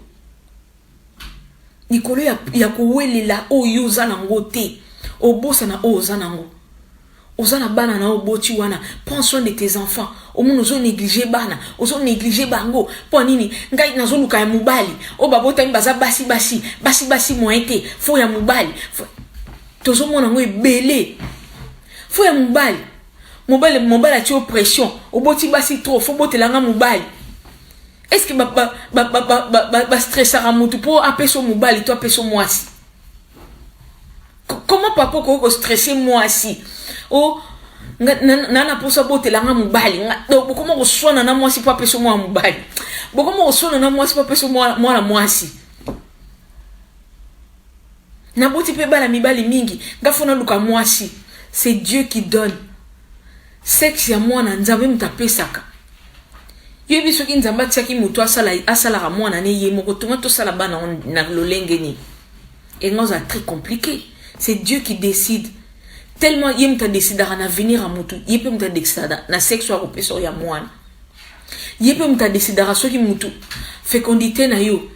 nikolo ya kuwelela oyo zana ngote obosa na o zana ngo ozana bana na oboti wana prends soin de tes enfants au moins ozo négliger bana ozo négliger bango po nini ngai nazo luka ya mubali o babota mbaza basi moite fo ya mubali tozo mona ngo ebele fo ya mobali ati oppression oboti basi trop fo botelanga mubali. Est-ce que ba stressera mutu po apeso mubali to apeso mwasi? Comment papa ko stresser mwasi? Oh nana posa bote langa mubali donc comment ko swana na mwasi po apeso mwa mubali? Comment ko swana na mwasi po apeso mwa mwasi? Na boti pe bala mibali mingi ngafona luka mwasi. C'est Dieu qui donne. Sexe ya mwana nzambe mutapesaka. Yebi soki nzamba tiaki mutu asala ka mwana ne ye moko tonga to sala bana na lolenge ni. Et nous c'est très compliqué. C'est Dieu qui décide. Tellement yem ta décide à venir à mutu. Yepem ta décide na sexe wa peso ya mwana. Yepem ta décide à soki mutu fécondité na yo.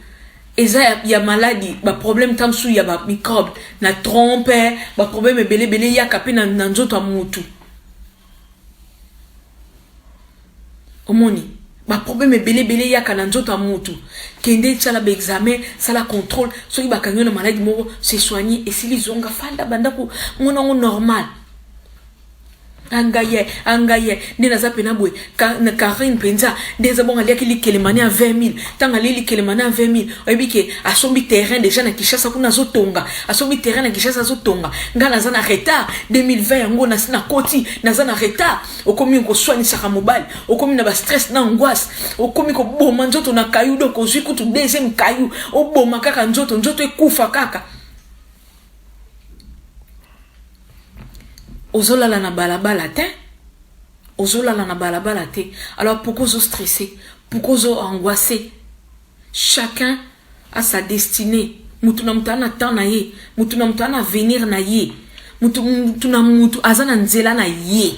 Eza ya maladie, ba problème tamsu ya ba microbe, na trompe, ba problème belé ya kapé na nzoto mutu. Omoni ba problème belé ya kana nzoto mutu. Kende tsala ba examen, sala contrôle, soki ba kanyo na maladie moko se soigner et si li zonga fanda banda ko monango normal. angaye nde naza pena boye na Karine penza ndeza bon ali akili kelemani à 20 000 tanga lili kelemani à 20 000 oyebike asombi terrain déjà na Kishasa kuna zotonga asombi terrain na Kishasa zotonga nga naza na retard 2020 yango na koti naza na retard okomi ko soigner mobile okomi na ba stress na angoisse okomi ko boma nzoto na kayu do ko zwi kutu deuxième kayu oboma kaka nzoto ekufa kaka ozolala na balabala te ozolala na balabala te. Alors pourquoi vous stressez, pourquoi vous angoissez? Chacun a sa destinée. Mutuna mutana temps na ye, mutuna mutana venir na ye, mutuna mutu azana nzela na ye,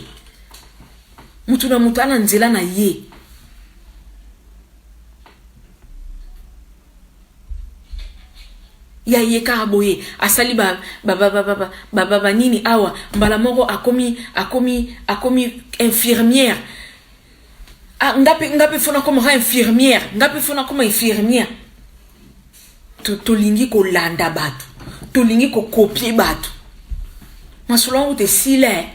mutuna mutana nzela na ye. Ya ye karaboye asali ba nini awa mbala moko akomi infirmière ngape fona comme infirmière ngape fona comme infirmière tolingi ko landa batu tolingi ko copier batu masolo ute sile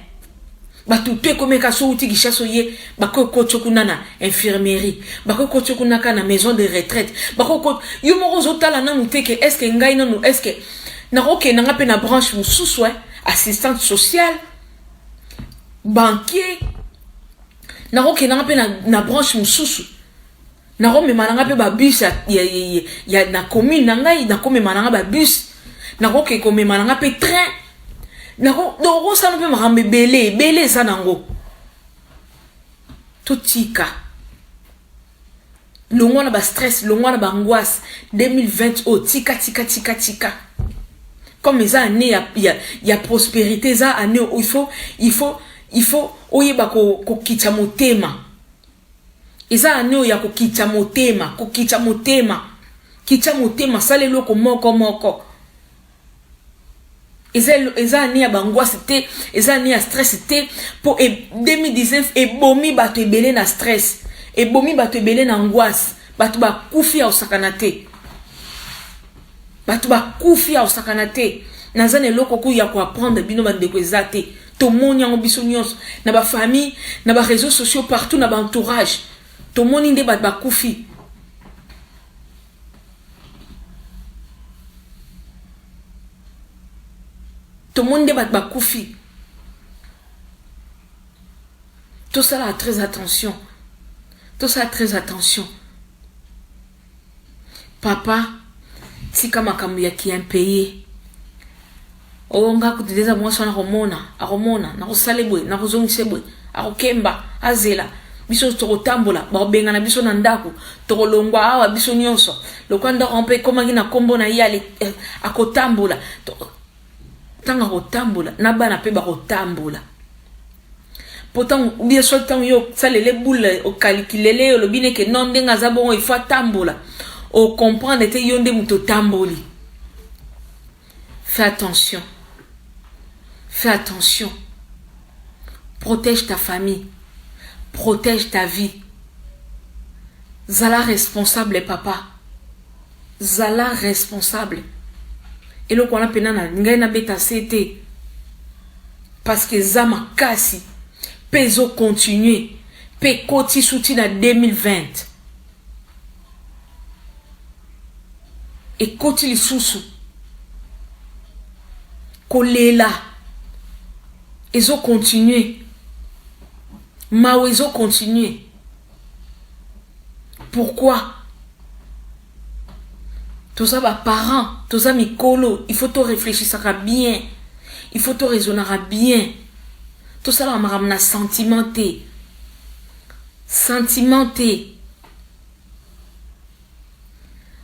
batu te komeka so uti Kishasa ye bako kochokuna na infirmerie bako kochokuna na maison de retraite bako ko yo moko zotala na muteke est-ce que ngai nanu est-ce que na roke na ngape na branche mususu assistante sociale banquier na roke na ngape na branche mususu na rome mananga pe ba bus ya na commune na ngai na kome mananga ba bus na roke kome mananga pe train donc ça ne peut me ramener belé ça nango tout tika longo na ba stress longo na ba angoisse 2020 oh tika comme ça année ya prospérité ça année il faut oyeba ko kicha motema eza année ya ko kicha motema ça lelo ko moko eza ni ya bangoisse te eza ni ya stress te pour 2019 ebomi bato ebele na stress ebomi bato ebele na angoisse bato bakufi ya osakana te naza na eloko ku ya ko apprendre bino bandeko eza te tomoni yango biso nyonso na ba famille na ba réseaux sociaux partout na ba entourage tomoni nde bato bakufi. Tout le monde bat bakoufi. Tout ça a très attention. Papa, si kama kamuya ki impayé. O nga kutideza mwaso na romona, na rosalebwe, na rozongisebwe, arokemba, azela. Biso toko tambola, ba benga na biso na ndaku, toko longwa awa biso nyonso. Lokanda rompe koma ngina kombo na yale akotambola. Tanga rotambola na bana pe ba rotambola pourtant bien sûr tant yo salele boule o calculele lo bine ke non ndenga za bon il faut tambola o comprendre te yonde muto tamboli. Fais attention, protège ta famille, protège ta vie. Zala responsable papa, zala responsable. Et le qu'on a penana ngai na beta c'était parce que zama kasi peso continuer pe koti souti na 2020 et koti li susu kolela ezo continuer mawezo continuer. Pourquoi? Tout ça, parents, tout ça, mikolo, il faut tout réfléchir, ça va bien. Il faut tout raisonner bien. Tout ça, on m'a sentimenté.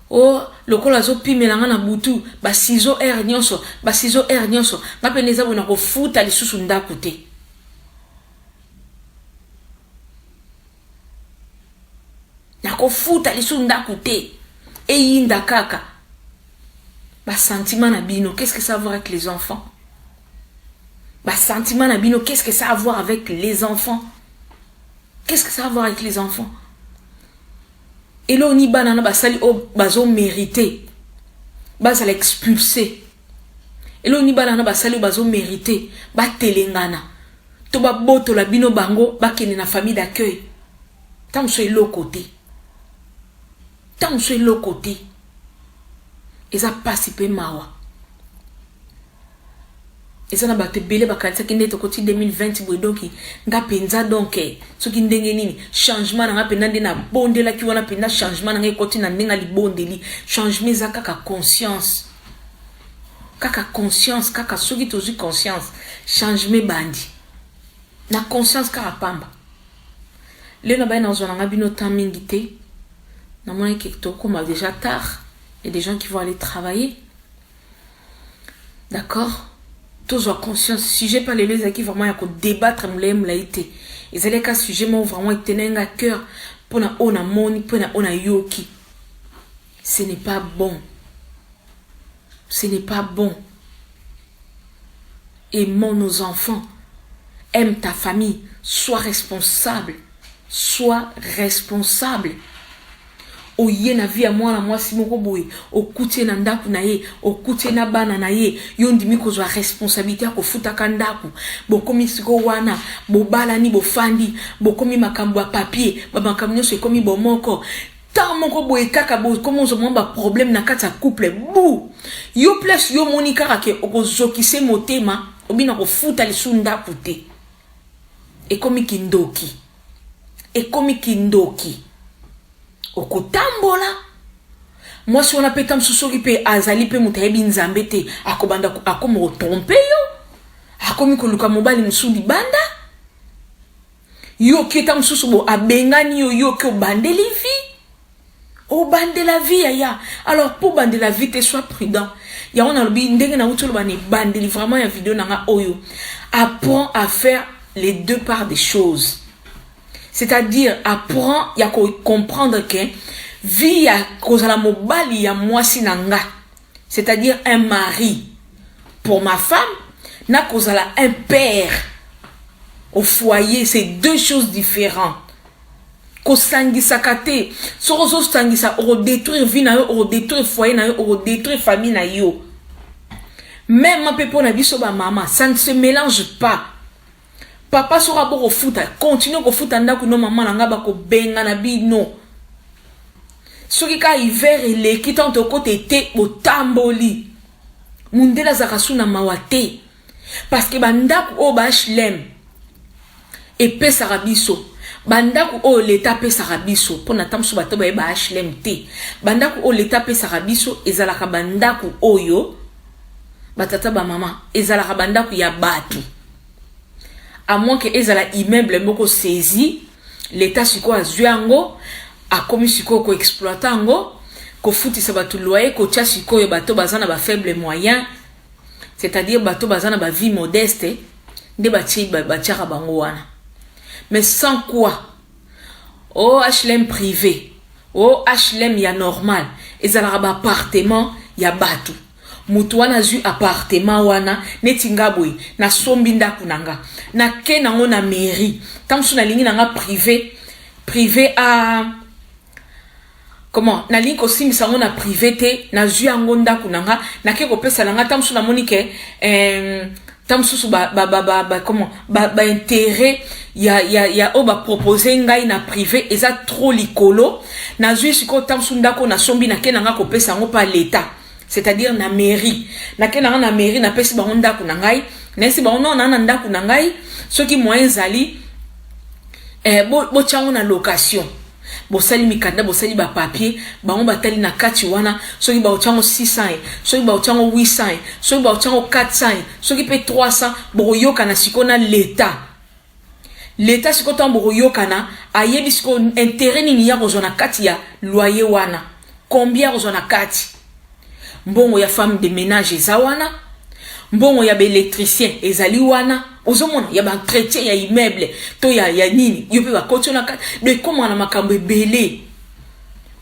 Oh, le col a zo pime la na butu, ba sizo air nyonso. Ma peneza bona ko futa li susu ndakute. Na ko futa li susu ndakute. Et yinda kaka. Ba sentiment na bino, qu'est-ce que ça a à voir avec les enfants? Ba sentiment na bino, qu'est-ce que ça a à voir avec les enfants? Qu'est-ce que ça a à voir avec les enfants? Et là, on y banana basali o bazo mérité. Basa l'expulser. Et là, on y banana basali bazo mérité. Ba telengana. to ba boto la bino bango ba kene na famille d'accueil tant soit l'autre côté tant soit l'autre côté et ça passe peu mawa et ça na ba te belé ba kanisa kinde to côté 2020 boy donc nga penza donc so ki ndenge nini changement nga penda ndina bonde la ki wana penda changement nga côté na ndenga li bonde li changement za kaka conscience kaka soki tozu conscience changement bandi na conscience kaka pamba le na ba na zona nga bino temps mingi te na mona ki to comme déjà tard et des gens qui vont aller travailler d'accord tous ont conscience sujet pas les qui vraiment yako débattre mlem laité et c'est les cas sujet moi vraiment tenir à cœur pour na ona moni pour na ona yoki ce n'est pas bon. Ce n'est pas bon. Aimons nos enfants. Aime ta famille. Sois responsable. Sois responsable. Oye na vie à moi si moko boy. Okutie na ndaku na ye. Okutie na bana na ye. Yondi mi kozwa responsabilité ko futa kandaku. Bokomi siko wana. Bobala ni bofandi. Bokomi makambo ya papier. Makambo nyonso ekomi bomoko. Tant moko boye kaka bo comment zo ba problème na kati ya couple bou yo plus yo moni kaka ke okozokise motema obina ko futa lisunda kute ekomi kindoki okotambola moi si on a pétam susoki pe azali pe mutayebi nzambe te akobanda akomo tromper yo akomi ko luka mobali msundi banda yo ketam susu bo abengani yo ke bandeli vie. Au bande de la vie, ya. Alors, pour bande de la vie, sois prudent. Ya, on a le bindé, na outro bane bande, vraiment, ya vidéo, na oyo. Apprends à faire les deux parts des choses. C'est-à-dire, apprends, ya comprendre que, vie, ya, cause la mobali, ya moi, sinanga. C'est-à-dire, un mari. Pour ma femme, na cause la un père. Au foyer, c'est deux choses différentes. Ko sangisa kate sorozo sangisa o détruire vie na yo o détruire foyer na yo o détruire famille na yo même ma pepo na biso ba mama ça ne se mélange pas papa sera bo futa continue ko futa ndako no mama na nga ba ko benga na bino soki ka hiver ele kitante côté te botamboli mundela zakasuna mawate parce que bandako o ba HLM et pesa rabiso bandaku o l'état pe sarabiso pour na tamsu bato ba HLM te bandaku o l'état pe sarabiso ezalaka bandaku oyo batata ba mama ezalaka bandaku ya batu à moins que ezala immeuble moko saisi l'état siko azuango a komi siko ko exploitango ko futisa batu loyer ko tia siko yo bato bazana ba faible moyen c'est-à-dire bato bazana ba vie modeste nde bati ba tiaka bango wana. Mais sans quoi? Oh, HLM privé. Oh, HLM ya normal. Ezala ba appartement ya batu. Mutu wana zu appartement wana netingabwe na sombi ndaku nanga. Na ke nango na mairie. Tamsu na lingi nanga privé à comment? Na lingi ko simisa ngo na privé te na zu yango ndaku nanga. Na ke ko pesa nanga tamsu na monike tamsu comment? Ba intérêt ya oba proposer ngai na privé eza trop likolo na zui siko tamsu ndako na sombi na kenanga ko pesa ngo pa l'état c'est-à-dire na mairie na kenanga na mairie na pesi ba ndako na ngai na esi ba na ndako na ngai soki moyen zali bo chango na location bo sali mikanda bo sali ba papier ba batali na kati wana soki ba chango 600 soki ba chango 800 soki ba chango 400 soki pe 300 bo yoka na siko na l'état. L'état siko tambo yokana ayebi siko intérêt ni ya kozona kati ya loyer wana combien kozona kati mbongo ya femme de ménage eza wana mbongo ya électricien ezali wana ozomona ya ba entretien ya immeuble to ya nini yope ba kotona kati de comment na makambo ebele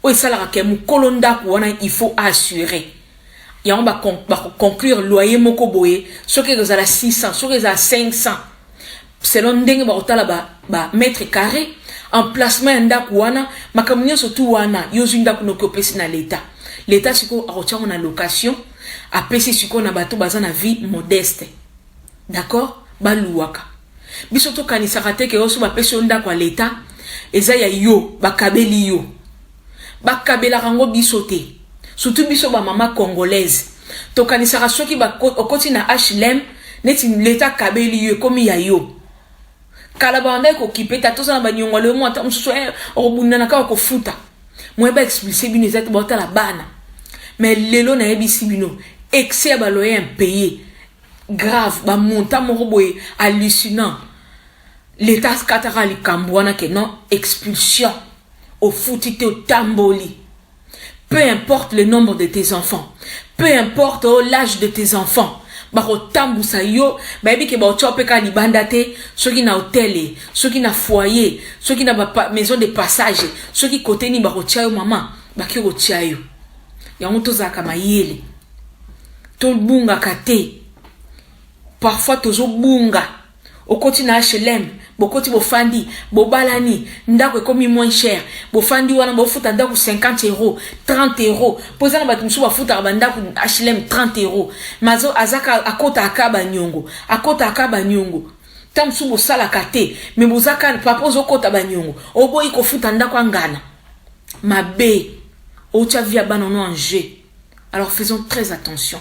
o esala ka mukolo ndako wana il faut assurer ya on ba conclure loyer moko boye soki ezala 600 soki ezala 500 selon ndenge ba otala ba mètre carré emplacement ndaku wana makamnyo surtout wana yozu ndaku no kopesi na l'état siko arotiango na location apesi siko na bato bazana vie modeste d'accord baluwaka biso tokanisaka te ke oso bapesi yo ndako ya leta eza ya yo bakabeli yo bakabelaka yango biso te surtout biso bamama congolaise tokanisaka soki okoti na HLM neti leta kabeli yo ekomi ya yo kala banda kokipe ta tozala banyongo le mo ata mususu okobundana ka kofuta moyeba expliquer bino ezati botala bana mais lelo na yebisi bino excès ya baloyer impayé grave ba monta moko boye hallucinant l'état kataka likambo wana ke non expulsion au futite au tamboli. Peu importe le nombre de tes enfants, peu importe l'âge de tes enfants, bako tambusa yo baby ke ba chope ka libanda te soki na hôtel soki na foyer soki na maison de passage soki côté ni bako tia yo maman baki ko tia yo yango tozaka mayele to bunga kate parfois tozo bunga okoti na HLM bokoti bofandi bobalani ndako ekomi moins cher bofandi wana bofuta ndako 50 euros 30 euros posana batu musu bafuta bandako HLM 30 euros mazo azaka akota akaba nyongo tamsu bosala kate me bozaka papa ozokota banyongo oboyi kofuta ndako angana mabe ocha via banono en jeu. Alors faisons très attention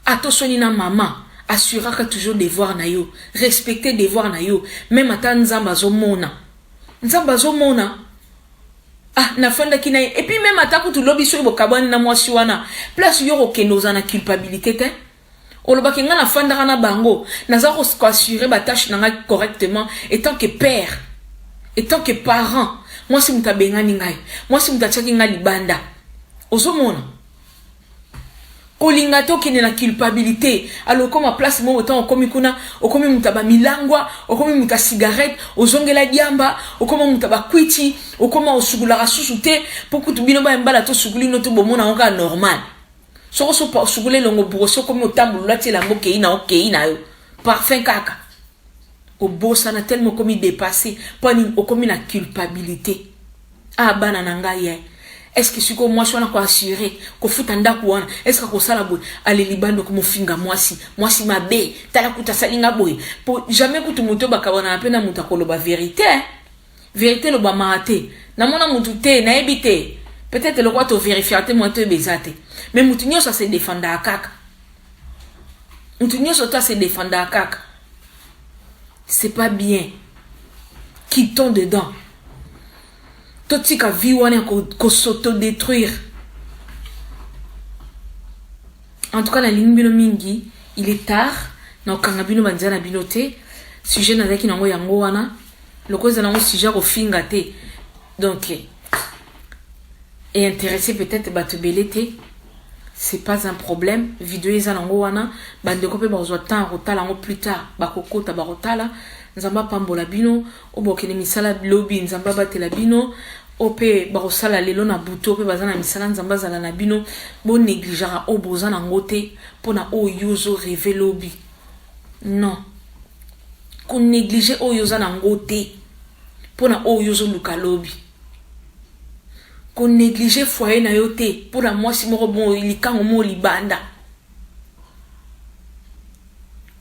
attention na maman assurera toujours devoir na yo respecter devoir na yo même ata nzamba zomona ah na fanda kina et puis même ata kutu lobi so bokabani na mwasi wana place yo okenoza na culpabilité te olobaki nga na fanda na bango naza ko assurer ba tâche na correctement étant que père étant que parent moi si mutabengani ngai moi si mutachaki nga libanda ozomona kolinga to kine na culpabilité alors comme à place mo autant okomi kuna okomi mutaba milangwa okomi muta cigarette ozongela diamba okomi mutaba kwiti okoma osugula rasusute pour que tubino ba mbala to suguli no to bomona onka normal so pa sugule longo broso komi otambu lati la moke ina okay na yo parfum kaka obosa na tellement komi dépassé pani okomi na culpabilité ah bana nanga ye. Est-ce que siko moi je ko assurer ko futa ndako wana est-ce que ko sala boy ale libando ko mofinga mwasi mabe tala kuta salinga boy pour jamais kutu moto bakabona na pena muta koloba vérité vérité lo ba maté na mona mutu te na ebité peut-être le quoi to vérifier te moi to bezate mais mutu nyo ça se défendre kaka mutu nyo ça se défendre kaka c'est pas bien quittons dedans. Tout ce qui vie wana ko s'auto-détruire. En tout cas, la ligne bino mingi, il est tard. Na okanga bino banzana bino te. Sujet na zaki nango yango wana. Loko za nango sujet ko finga te. Donc et intéressé peut-être ba te belete. C'est pas un problème. Vidéo eza nango wana. Bande ko pe ba ozwa temps rotala ngo plus tard. Ba kokota ba rotala. Nzamba pambola bino obokene misala lobby nzamba batela bino ope barosala lelo na buto pe bazana misala nzamba zala na bino bo négligera obozana ngote pona o yozo rêver lobby non ko négliger o yoza na ngote pona o yozo luka lobby ko négliger foyer na yote pona mwasi moko bon likango mo libanda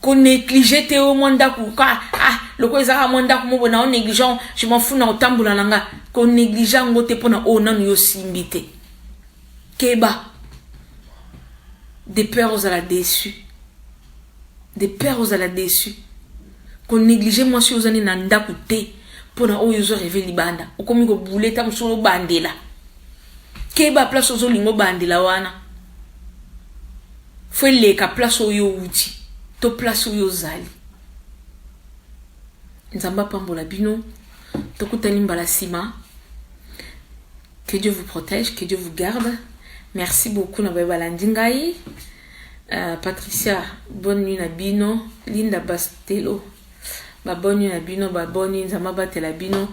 ko négliger te o mwanda kuka le quoi ça mwanda ko mo na négligent je m'en fous na otambula nanga ko négligent ngote pona o nanu yo simbite keba des pères aux à la déçu ko négliger moi si ozani na ndaku te pona o yozo rêver libanda okomi ko bouleta musolo bandela keba place ozo lingo bandela wana faut le ka place o yo uti to place o yo zali. Nzamba pambola bino tokutani mbala sima. Que Dieu vous protège, que Dieu vous garde. Merci beaucoup na bala ndingai. Patricia, bonne nuit na bino. Linda Bastelo, ba bonne nuit na bino, ba bonne nuit nzamba batela bino.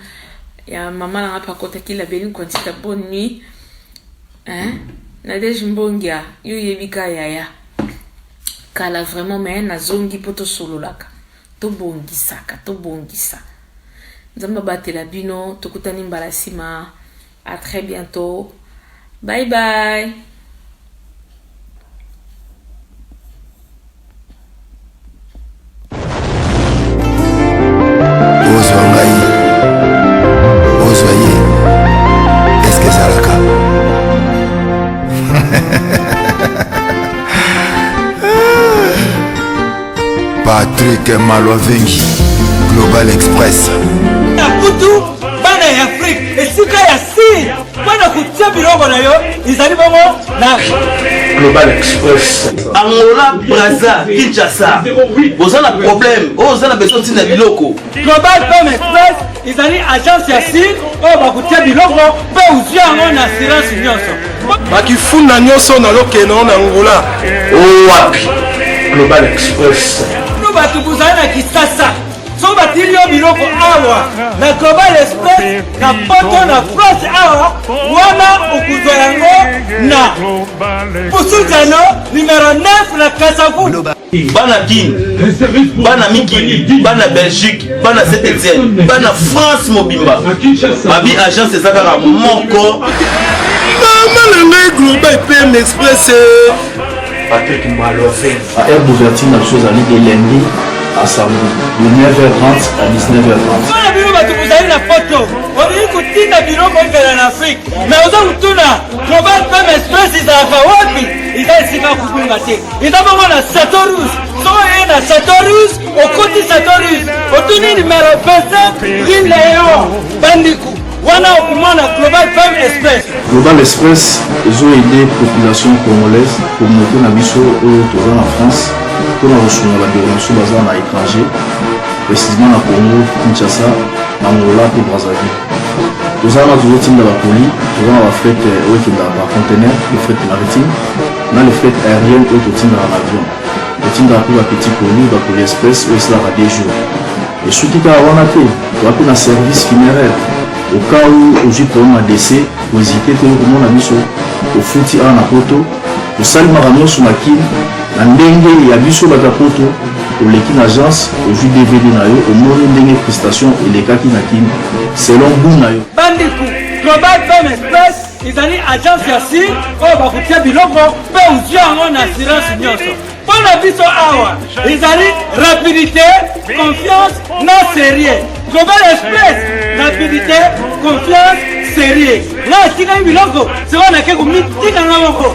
Ya mama na pa kota ki la beni kontita bonne nuit. Nadej Mbongia, yo yebika yaya. Kala vraiment mais na zongi poto solo laka. To bongisa. Nzamba batela bino, tokutani mbala sima. À très bientôt. Bye bye. Patrick Malwavengi, Global Express. Kutu bana ya Afrique esika ya si bana kutia biloko na yo izali bongo na Global Express. Angola, Brazza, Kinshasa. Vous avez un problème. Vous avez besoin de biloko. Global Femme Express izali agence ya si o bakutia biloko pe uzia ngo na assurance nyonso. Bakifunda nyonso na lokeno na Angola. Oh wapi. Global Express. Nous batu buzali na Kisasa. So batilio biloko awa na Global Express na poto na France awa wana okuzwa yango na Pusujano numéro 9 na Kasavu. Bana Guinée, Bana Mikili, Bana Belgique, Bana Saint-Etienne, Bana France Mobimba. Mabi agence ezaka moko. Mama Global PM Express. Patrick Malwavengi. À air d'ouverture, la chose allait de lundi à samedi, de 9h30 à 19h30. Voilà, bino batu kuzali na photo. Oli kutinda biloko ngela na Afrique. Na uza kutuna Global Femme Express izaka wapi? Izali sika kukunga te. Izabongo na Satorus. So na Satorus, okoti Satorus. Otuni numéro 25, Green Léon, Bandiku. Wana okumana Global Femme Express. Global Express, ils ont aidé la population congolaise, communauté na biso autour en France, pour la reçu la déronation basée à l'étranger, précisément na Congo, Kinshasa, Angola et Brazzaville. Nous avons toujours team de la colis, nous avons la fête par conteneur, les frais maritimes, on a les frais aériennes et le team de l'avion. Le team de la petit colis, la colis express, où cela va des jours. Et surtout quand on a fait, on a fait un service funéraire. Au cas où aujourd'hui pour un décès, vous hésitez que nous avons mis au fouti à Napoto, au Salmarano sur Makin, la Ndenge et à Bisso Batapoto, au Lekin Agence, au jus DVD Nayo, au Mori Ndenge Prestation et les Kaki Nakin, selon Bounayo. Bandiku, Global Femme Express, ils allaient agence Yassi, au Bakutia Biloko, peu ou Dieu en assurance nyonso. Pour la biso awa, ils allaient rapidité, confiance, non sérieux. Global Express, rapidité, confiance, sérieux. Là, si vous avez biloko, c'est on a quelque chose qui est dans le moko.